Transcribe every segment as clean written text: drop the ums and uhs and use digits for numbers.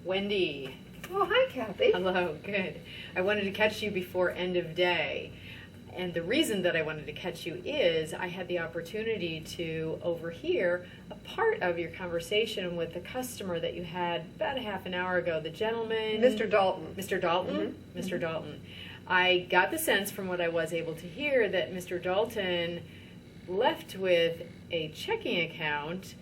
Wendy. Oh, hi, Kathy. Hello, good. I wanted to catch you before end of day. And the reason that I wanted to catch you is I had the opportunity to overhear a part of your conversation with the customer that you had about a half an hour ago. The gentleman... Mr. Dalton. Mr. Dalton? Mm-hmm. Mr. Dalton. I got the sense from what I was able to hear that Mr. Dalton left with a checking account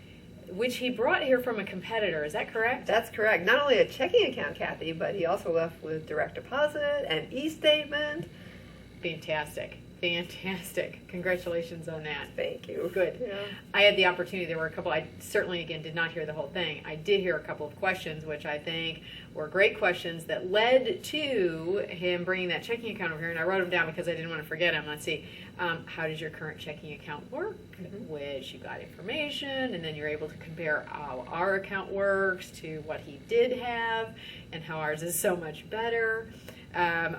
which he brought here from a competitor. Is that correct? That's correct. Not only a checking account, Kathy, but he also left with direct deposit and e-statement. Fantastic. Fantastic. Congratulations on that. Thank you. Good. Yeah. I had the opportunity. There were a couple. I certainly, again, did not hear the whole thing. I did hear a couple of questions, which I think were great questions that led to him bringing that checking account over here. And I wrote them down because I didn't want to forget them. Let's see. How does your current checking account work? Mm-hmm. Which you got information, and then you're able to compare how our account works to what he did have and how ours is so much better.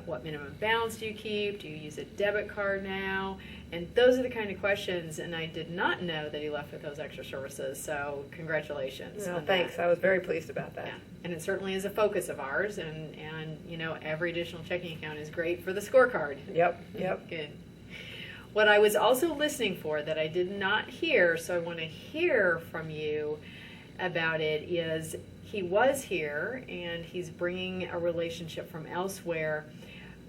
What minimum balance do you keep? Do you use a debit card now? And those are the kind of questions, and I did not know that he left with those extra services, so congratulations. Well, thanks. I was very pleased about that. Yeah. And it certainly is a focus of ours, and you know, every additional checking account is great for the scorecard. Yep. Good. What I was also listening for that I did not hear, so I want to hear from you about it, is he was here and he's bringing a relationship from elsewhere.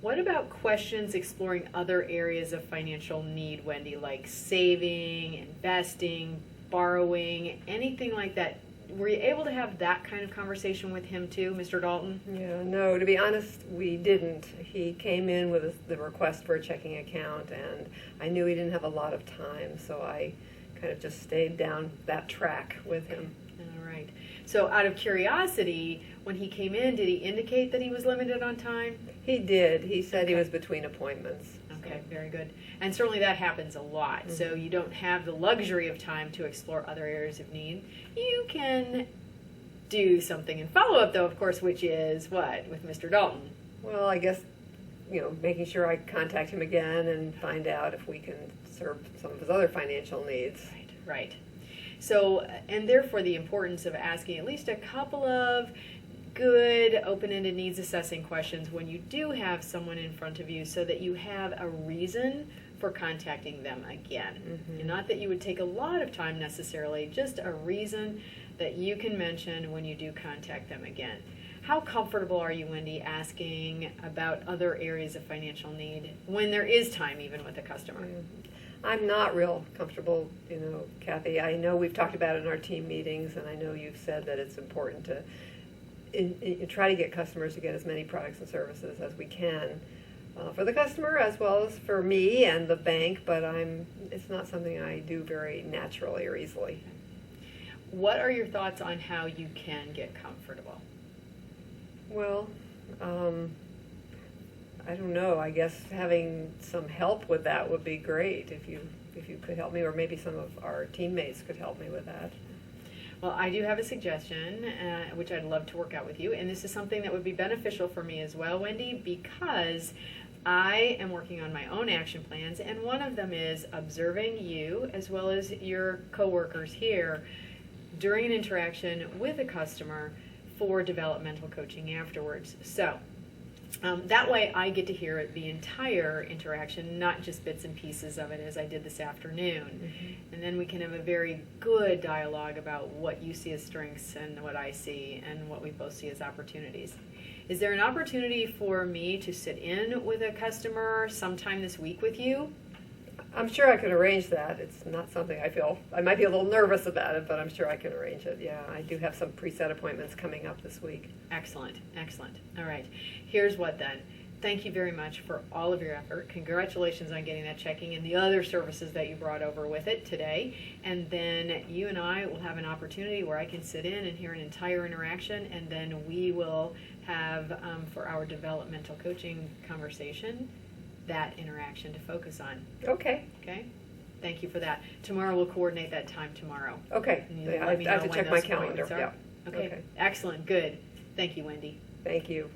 What about questions exploring other areas of financial need, Wendy, like saving, investing, borrowing, anything like that? Were you able to have that kind of conversation with him too, Mr. Dalton? Yeah, no, to be honest, we didn't. He came in with the request for a checking account, and I knew he didn't have a lot of time, so I kind of just stayed down that track with him. All right. So out of curiosity, when he came in, did he indicate that he was limited on time? He did. He said he was between appointments. Okay, very good. And certainly that happens a lot. Mm-hmm. So you don't have the luxury of time to explore other areas of need. You can do something in follow-up, though, of course, which is what with Mr. Dalton? Well, I guess, making sure I contact him again and find out if we can serve some of his other financial needs. Right. So, and therefore the importance of asking at least a couple of good open-ended needs assessing questions when you do have someone in front of you so that you have a reason for contacting them again. Mm-hmm. And not that you would take a lot of time necessarily, just a reason that you can mention when you do contact them again. How comfortable are you, Wendy, asking about other areas of financial need when there is time even with a customer? Mm-hmm. I'm not real comfortable, Kathy. I know we've talked about it in our team meetings, and I know you've said that it's important to try to get customers to get as many products and services as we can for the customer as well as for me and the bank, but it's not something I do very naturally or easily. What are your thoughts on how you can get comfortable? Well, I don't know. I guess having some help with that would be great if you could help me, or maybe some of our teammates could help me with that. Well, I do have a suggestion, which I'd love to work out with you, and this is something that would be beneficial for me as well, Wendy, because I am working on my own action plans, and one of them is observing you as well as your coworkers here during an interaction with a customer for developmental coaching afterwards. So that way I get to hear the entire interaction, not just bits and pieces of it as I did this afternoon. Mm-hmm. And then we can have a very good dialogue about what you see as strengths and what I see and what we both see as opportunities. Is there an opportunity for me to sit in with a customer sometime this week with you? I'm sure I can arrange that. It's not something I might be a little nervous about it, but I'm sure I can arrange it. Yeah, I do have some preset appointments coming up this week. Excellent, excellent. All right, here's what then. Thank you very much for all of your effort. Congratulations on getting that checking and the other services that you brought over with it today. And then you and I will have an opportunity where I can sit in and hear an entire interaction, and then we will have, for our developmental coaching conversation, that interaction to focus on. Okay. Okay? Thank you for that. Tomorrow we'll coordinate that time tomorrow. Okay. I have to check my calendar. Yeah. Okay. Excellent. Good. Thank you, Wendy. Thank you.